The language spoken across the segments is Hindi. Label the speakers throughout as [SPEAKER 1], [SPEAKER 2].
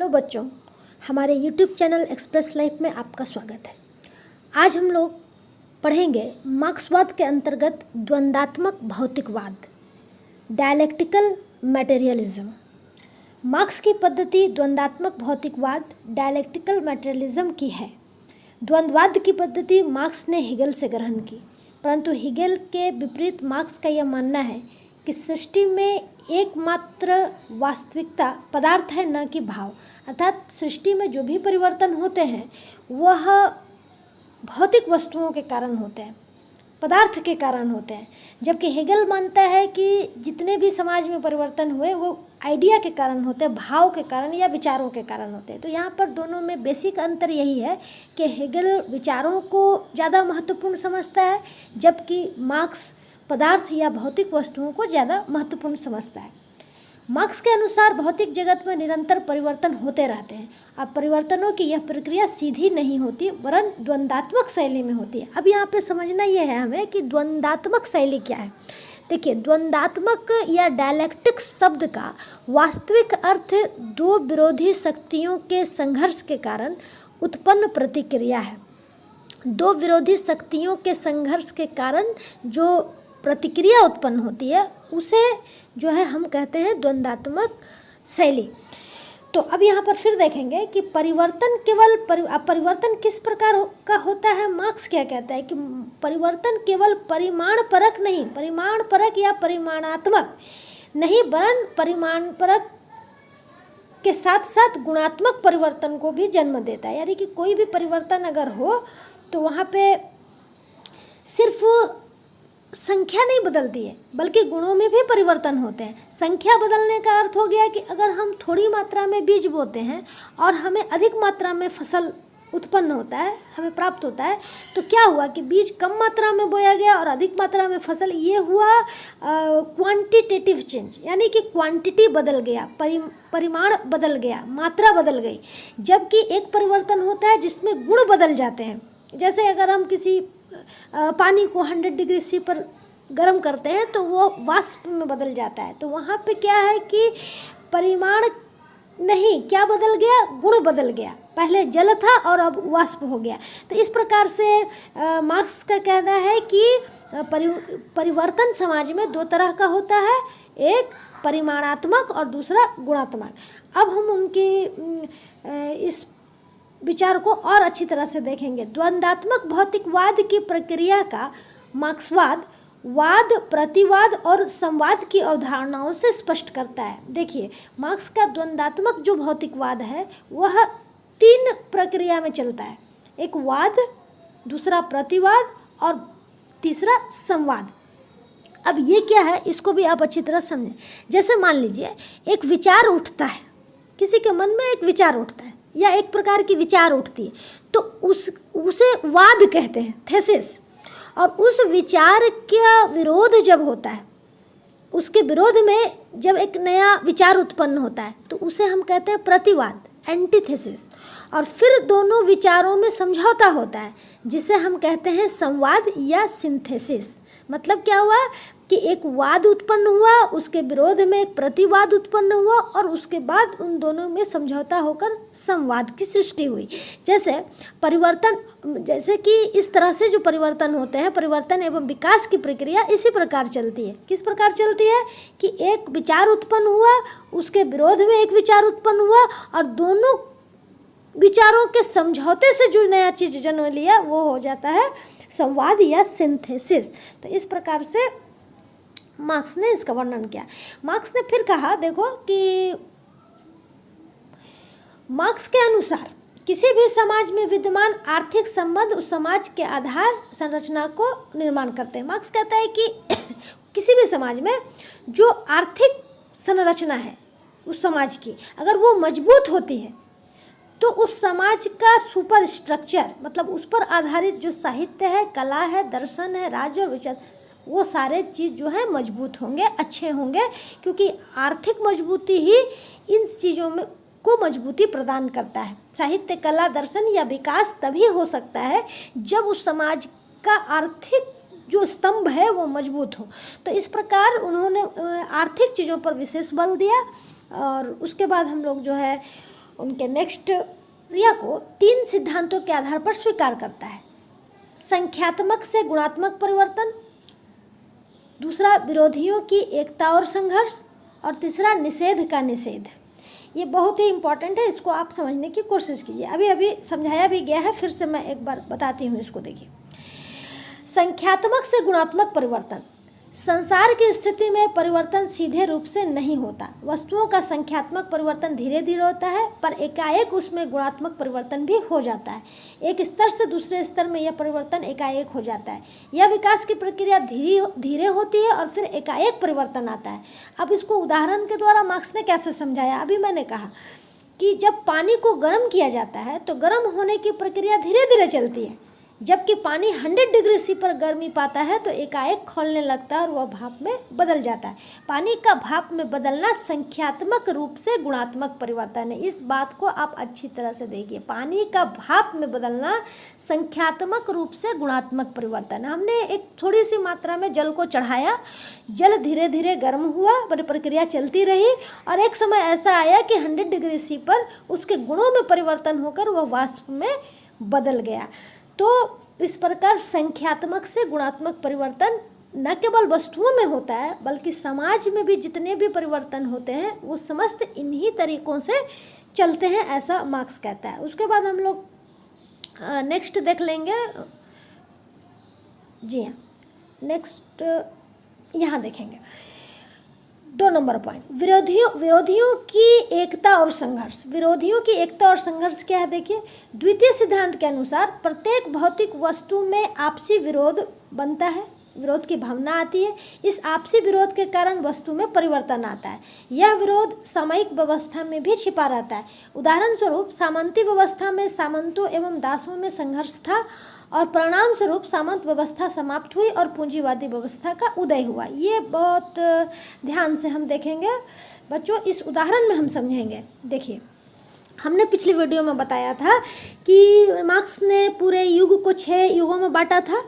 [SPEAKER 1] हेलो बच्चों, हमारे YouTube चैनल एक्सप्रेस लाइफ में आपका स्वागत है। आज हम लोग पढ़ेंगे मार्क्सवाद के अंतर्गत द्वंद्वात्मक भौतिकवाद, डायलेक्टिकल मटेरियलिज्म। मार्क्स की पद्धति द्वंद्वात्मक भौतिकवाद, डायलेक्टिकल मटेरियलिज्म की है। द्वंद्ववाद की पद्धति मार्क्स ने हेगल से ग्रहण की, परंतु हेगल के विपरीत मार्क्स का यह मानना है कि सृष्टि में एकमात्र वास्तविकता पदार्थ है, न कि भाव। अर्थात सृष्टि में जो भी परिवर्तन होते हैं वह भौतिक वस्तुओं के कारण होते हैं, पदार्थ के कारण होते हैं, जबकि हेगल मानता है कि जितने भी समाज में परिवर्तन हुए वो आइडिया के कारण होते हैं, भाव के कारण या विचारों के कारण होते हैं। तो यहाँ पर दोनों में बेसिक अंतर यही है कि हेगल विचारों को ज़्यादा महत्वपूर्ण समझता है, जबकि मार्क्स पदार्थ या भौतिक वस्तुओं को ज़्यादा महत्वपूर्ण समझता है। मार्क्स के अनुसार भौतिक जगत में निरंतर परिवर्तन होते रहते हैं। अब परिवर्तनों की यह प्रक्रिया सीधी नहीं होती, वरन द्वंद्वात्मक शैली में होती है। अब यहाँ पे समझना यह है हमें कि द्वंद्वात्मक शैली क्या है। देखिए, द्वंद्वात्मक या डायलेक्टिक शब्द का वास्तविक अर्थ दो विरोधी शक्तियों के संघर्ष के कारण उत्पन्न प्रतिक्रिया है। दो विरोधी शक्तियों के संघर्ष के कारण जो प्रतिक्रिया उत्पन्न होती है उसे जो है हम कहते हैं द्वंद्वात्मक शैली। तो अब यहाँ पर फिर देखेंगे कि परिवर्तन केवल परिवर्तन किस प्रकार का होता है। मार्क्स क्या कहता है कि परिवर्तन केवल परिमाण परक नहीं, परिमाण परक या परिमाणात्मक नहीं, वरन परिमाण परक के साथ साथ गुणात्मक परिवर्तन को भी जन्म देता है। यानी कि कोई भी परिवर्तन अगर हो तो वहाँ पे सिर्फ संख्या नहीं बदलती है, बल्कि गुणों में भी परिवर्तन होते हैं। संख्या बदलने का अर्थ हो गया कि अगर हम थोड़ी मात्रा में बीज बोते हैं और हमें अधिक मात्रा में फसल उत्पन्न होता है, हमें प्राप्त होता है, तो क्या हुआ कि बीज कम मात्रा में बोया गया और अधिक मात्रा में फसल, ये हुआ क्वांटिटेटिव चेंज, यानी कि क्वांटिटी बदल गया, परिमाण बदल गया, मात्रा बदल गई। जबकि एक परिवर्तन होता है जिसमें गुण बदल जाते हैं। जैसे अगर हम किसी पानी को 100 डिग्री सी पर गर्म करते हैं तो वो वाष्प में बदल जाता है। तो वहाँ पे क्या है कि परिमाण नहीं, क्या बदल गया, गुण बदल गया। पहले जल था और अब वाष्प हो गया। तो इस प्रकार से मार्क्स का कहना है कि परिवर्तन समाज में दो तरह का होता है, एक परिमाणात्मक और दूसरा गुणात्मक। अब हम उनकी इस विचार को और अच्छी तरह से देखेंगे। द्वंद्वात्मक भौतिकवाद की प्रक्रिया का मार्क्सवाद वाद, प्रतिवाद और संवाद की अवधारणाओं से स्पष्ट करता है। देखिए, मार्क्स का द्वंद्वात्मक जो भौतिकवाद है वह तीन प्रक्रिया में चलता है। एक वाद, दूसरा प्रतिवाद और तीसरा संवाद। अब ये क्या है, इसको भी आप अच्छी तरह समझें। जैसे मान लीजिए एक विचार उठता है, किसी के मन में एक विचार उठता है या एक प्रकार की विचार उठती है, तो उसे वाद कहते हैं, थेसिस। और उस विचार का विरोध जब होता है, उसके विरोध में जब एक नया विचार उत्पन्न होता है तो उसे हम कहते हैं प्रतिवाद, एंटीथेसिस। और फिर दोनों विचारों में समझौता होता है जिसे हम कहते हैं संवाद या सिंथेसिस। मतलब क्या हुआ कि एक वाद उत्पन्न हुआ, उसके विरोध में एक प्रतिवाद उत्पन्न हुआ और उसके बाद उन दोनों में समझौता होकर संवाद की सृष्टि हुई। जैसे परिवर्तन, जैसे कि इस तरह से जो परिवर्तन होते हैं, परिवर्तन एवं विकास की प्रक्रिया इसी प्रकार चलती है। किस प्रकार चलती है कि एक विचार उत्पन्न हुआ, उसके विरोध में एक विचार उत्पन्न हुआ और दोनों विचारों के समझौते से जो नया चीज़ जन्म लिया वो हो जाता है संवाद या सिंथेसिस। तो इस प्रकार से मार्क्स ने इसका वर्णन किया। मार्क्स ने फिर कहा, देखो कि मार्क्स के अनुसार किसी भी समाज में विद्यमान आर्थिक संबंध उस समाज के आधार संरचना को निर्माण करते हैं। मार्क्स कहता है कि किसी भी समाज में जो आर्थिक संरचना है उस समाज की, अगर वो मजबूत होती है तो उस समाज का सुपर स्ट्रक्चर, मतलब उस पर आधारित जो साहित्य है, कला है, दर्शन है, राज्य और विचार, वो सारे चीज़ जो है मजबूत होंगे, अच्छे होंगे, क्योंकि आर्थिक मजबूती ही इन चीज़ों में को मजबूती प्रदान करता है। साहित्य, कला, दर्शन या विकास तभी हो सकता है जब उस समाज का आर्थिक जो स्तंभ है वो मजबूत हो। तो इस प्रकार उन्होंने आर्थिक चीज़ों पर विशेष बल दिया। और उसके बाद हम लोग जो है उनके नेक्स्ट प्रक्रिया को 3 सिद्धांतों के आधार पर स्वीकार करता है। संख्यात्मक से गुणात्मक परिवर्तन, दूसरा विरोधियों की एकता और संघर्ष, और तीसरा निषेध का निषेध। ये बहुत ही इम्पॉर्टेंट है, इसको आप समझने की कोशिश कीजिए। अभी अभी समझाया भी गया है, फिर से मैं एक बार बताती हूँ इसको। देखिए, संख्यात्मक से गुणात्मक परिवर्तन। संसार की स्थिति में परिवर्तन सीधे रूप से नहीं होता। वस्तुओं का संख्यात्मक परिवर्तन धीरे धीरे होता है, पर एकाएक उसमें गुणात्मक परिवर्तन भी हो जाता है। एक स्तर से दूसरे स्तर में यह परिवर्तन एकाएक हो जाता है। यह विकास की प्रक्रिया धीरे होती है और फिर एकाएक परिवर्तन आता है। अब इसको उदाहरण के द्वारा मार्क्स ने कैसे समझाया? अभी मैंने कहा कि जब पानी को गर्म किया जाता है तो गर्म होने की प्रक्रिया धीरे धीरे चलती है, जबकि पानी 100 डिग्री सी पर गर्मी पाता है तो एकाएक खौलने लगता है और वह भाप में बदल जाता है। पानी का भाप में बदलना संख्यात्मक रूप से गुणात्मक परिवर्तन है। इस बात को आप अच्छी तरह से देखिए। पानी का भाप में बदलना संख्यात्मक रूप से गुणात्मक परिवर्तन है। हमने एक थोड़ी सी मात्रा में जल को चढ़ाया, जल धीरे धीरे गर्म हुआ, प्रक्रिया चलती रही और एक समय ऐसा आया कि 100 डिग्री सी पर उसके गुणों में परिवर्तन होकर वह वाष्प में बदल गया। तो इस प्रकार संख्यात्मक से गुणात्मक परिवर्तन न केवल वस्तुओं में होता है, बल्कि समाज में भी जितने भी परिवर्तन होते हैं वो समस्त इन्हीं तरीकों से चलते हैं, ऐसा मार्क्स कहता है। उसके बाद हम लोग नेक्स्ट देख लेंगे। जी हाँ, नेक्स्ट यहाँ देखेंगे 2 नंबर पॉइंट, विरोधियों की एकता और संघर्ष। विरोधियों की एकता और संघर्ष क्या है? देखिए, द्वितीय सिद्धांत के अनुसार प्रत्येक भौतिक वस्तु में आपसी विरोध बनता है, विरोध की भावना आती है। इस आपसी विरोध के कारण वस्तु में परिवर्तन आता है। यह विरोध सामयिक व्यवस्था में भी छिपा रहता है। उदाहरण स्वरूप सामंती व्यवस्था में सामंतों एवं दासों में संघर्ष था और परिणाम स्वरूप सामंत व्यवस्था समाप्त हुई और पूंजीवादी व्यवस्था का उदय हुआ। ये बहुत ध्यान से हम देखेंगे बच्चों, इस उदाहरण में हम समझेंगे। देखिए, हमने पिछली वीडियो में बताया था कि मार्क्स ने पूरे युग को 6 युगों में बांटा था।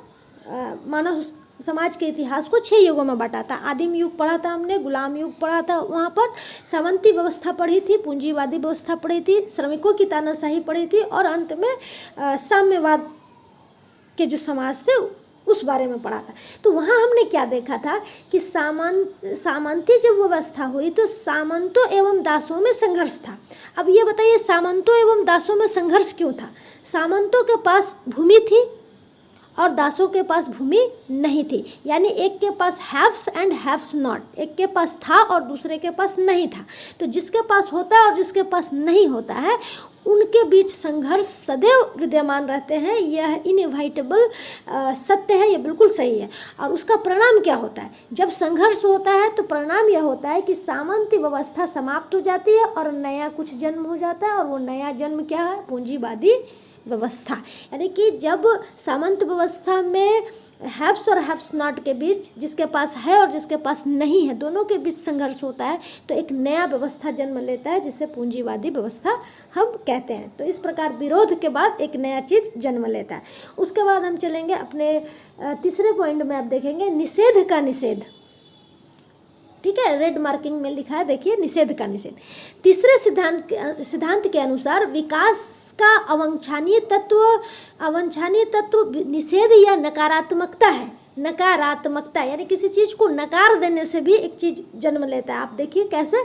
[SPEAKER 1] मानव समाज के इतिहास को 6 युगों में बांटा था। आदिम युग पढ़ा था हमने, गुलाम युग पढ़ा था, वहाँ पर सामंती व्यवस्था पढ़ी थी, पूंजीवादी व्यवस्था पढ़ी थी, श्रमिकों की तानाशाही पढ़ी थी और अंत में साम्यवाद के जो समाज थे उस बारे में पढ़ा था। तो वहाँ हमने क्या देखा था कि सामंती जब व्यवस्था हुई तो सामंतों एवं दासों में संघर्ष था। अब ये बताइए, सामंतों एवं दासों में संघर्ष क्यों था? सामंतों के पास भूमि थी और दासों के पास भूमि नहीं थी, यानी एक के पास हैव्स एंड हैव्स नॉट, एक के पास था और दूसरे के पास नहीं था। तो जिसके पास होता है और जिसके पास नहीं होता है उनके बीच संघर्ष सदैव विद्यमान रहते हैं। यह इनएविटेबल सत्य है, यह बिल्कुल सही है। और उसका परिणाम क्या होता है? जब संघर्ष होता है तो परिणाम यह होता है कि सामंती व्यवस्था समाप्त हो जाती है और नया कुछ जन्म हो जाता है, और वो नया जन्म क्या है? पूंजीवादी व्यवस्था। यानी कि जब सामंत व्यवस्था में हैव्स और हैव्स नॉट के बीच, जिसके पास है और जिसके पास नहीं है, दोनों के बीच संघर्ष होता है तो एक नया व्यवस्था जन्म लेता है जिसे पूंजीवादी व्यवस्था हम कहते हैं। तो इस प्रकार विरोध के बाद एक नया चीज़ जन्म लेता है। उसके बाद हम चलेंगे अपने तीसरे पॉइंट में। आप देखेंगे निषेध का निषेध। ठीक है, रेड मार्किंग में लिखा है, देखिए, निषेध का निषेध। तीसरे सिद्धांत के अनुसार विकास का अवांछनीय तत्व निषेध या नकारात्मकता है। नकारात्मकता यानी किसी चीज़ को नकार देने से भी एक चीज़ जन्म लेता है। आप देखिए कैसे।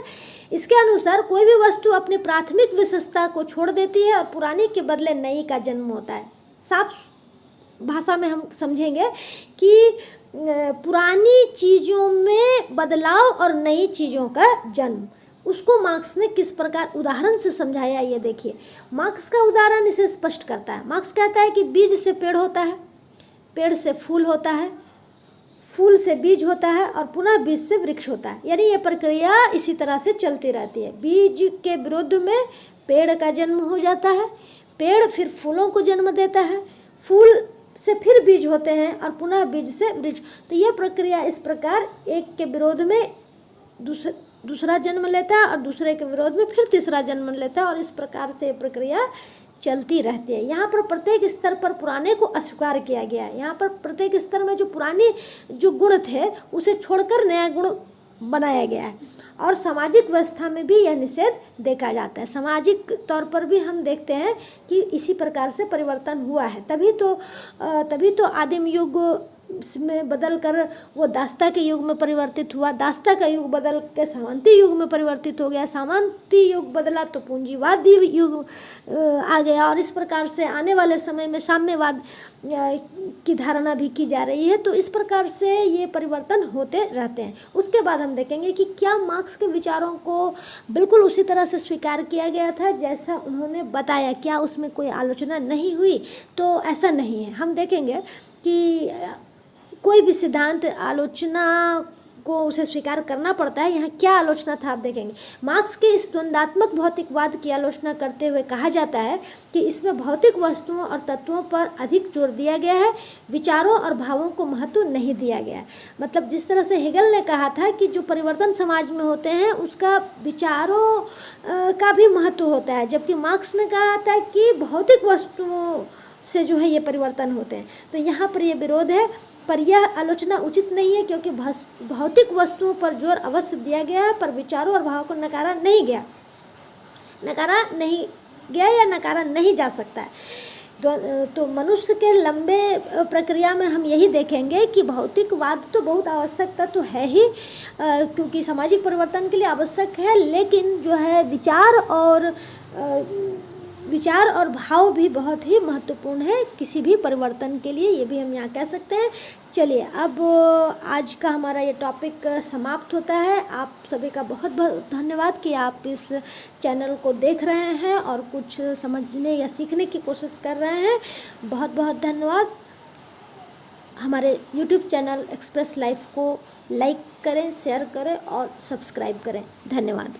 [SPEAKER 1] इसके अनुसार कोई भी वस्तु अपनी प्राथमिक विशेषता को छोड़ देती है और पुरानी के बदले नई का जन्म होता है। साफ भाषा में हम समझेंगे कि पुरानी चीज़ों में बदलाव और नई चीज़ों का जन्म, उसको मार्क्स ने किस प्रकार उदाहरण से समझाया, ये देखिए। मार्क्स का उदाहरण इसे स्पष्ट करता है। मार्क्स कहता है कि बीज से पेड़ होता है, पेड़ से फूल होता है, फूल से बीज होता है और पुनः बीज से वृक्ष होता है। यानी ये प्रक्रिया इसी तरह से चलती रहती है। बीज के विरुद्ध में पेड़ का जन्म हो जाता है, पेड़ फिर फूलों को जन्म देता है, फूल से फिर बीज होते हैं और पुनः बीज से वृक्ष। तो यह प्रक्रिया इस प्रकार एक के विरोध में दूसरा जन्म लेता है और दूसरे के विरोध में फिर तीसरा जन्म लेता है, और इस प्रकार से प्रक्रिया चलती रहती है। यहाँ पर प्रत्येक स्तर पर पुराने को अस्वीकार किया गया है। यहाँ पर प्रत्येक स्तर में जो पुराने जो गुण थे उसे छोड़कर नया गुण बनाया गया है। और सामाजिक व्यवस्था में भी यह निषेध देखा जाता है। सामाजिक तौर पर भी हम देखते हैं कि इसी प्रकार से परिवर्तन हुआ है। तभी तो आदिम युग में बदल कर वो दास्ता के युग में परिवर्तित हुआ, दास्ता का युग बदल के सामंती युग में परिवर्तित हो गया, सामंती युग बदला तो पूंजीवादी युग आ गया, और इस प्रकार से आने वाले समय में साम्यवाद की धारणा भी की जा रही है। तो इस प्रकार से ये परिवर्तन होते रहते हैं। उसके बाद हम देखेंगे कि क्या मार्क्स के विचारों को बिल्कुल उसी तरह से स्वीकार किया गया था जैसा उन्होंने बताया, क्या उसमें कोई आलोचना नहीं हुई? तो ऐसा नहीं है। हम देखेंगे कि कोई भी सिद्धांत आलोचना को उसे स्वीकार करना पड़ता है। यहाँ क्या आलोचना था आप देखेंगे। मार्क्स के इस द्वंदात्मक भौतिकवाद की आलोचना करते हुए कहा जाता है कि इसमें भौतिक वस्तुओं और तत्वों पर अधिक जोर दिया गया है, विचारों और भावों को महत्व नहीं दिया गया है। मतलब जिस तरह से हेगल ने कहा था कि जो परिवर्तन समाज में होते हैं उसका विचारों का भी महत्व होता है, जबकि मार्क्स ने कहा था कि भौतिक वस्तुओं से जो है ये परिवर्तन होते हैं। तो यहाँ पर ये विरोध है, पर यह आलोचना उचित नहीं है, क्योंकि भौतिक वस्तुओं पर जोर अवश्य दिया गया है, पर विचारों और भावों को नकारा नहीं गया या नकारा नहीं जा सकता है। तो मनुष्य के लंबे प्रक्रिया में हम यही देखेंगे कि भौतिकवाद तो बहुत आवश्यक तत्व है ही, क्योंकि सामाजिक परिवर्तन के लिए आवश्यक है, लेकिन जो है विचार और भाव भी बहुत ही महत्वपूर्ण है किसी भी परिवर्तन के लिए, ये भी हम यहाँ कह सकते हैं। चलिए, अब आज का हमारा ये टॉपिक समाप्त होता है। आप सभी का बहुत बहुत धन्यवाद कि आप इस चैनल को देख रहे हैं और कुछ समझने या सीखने की कोशिश कर रहे हैं। बहुत बहुत धन्यवाद। हमारे YouTube चैनल एक्सप्रेस लाइफ को लाइक करें, शेयर करें और सब्सक्राइब करें। धन्यवाद।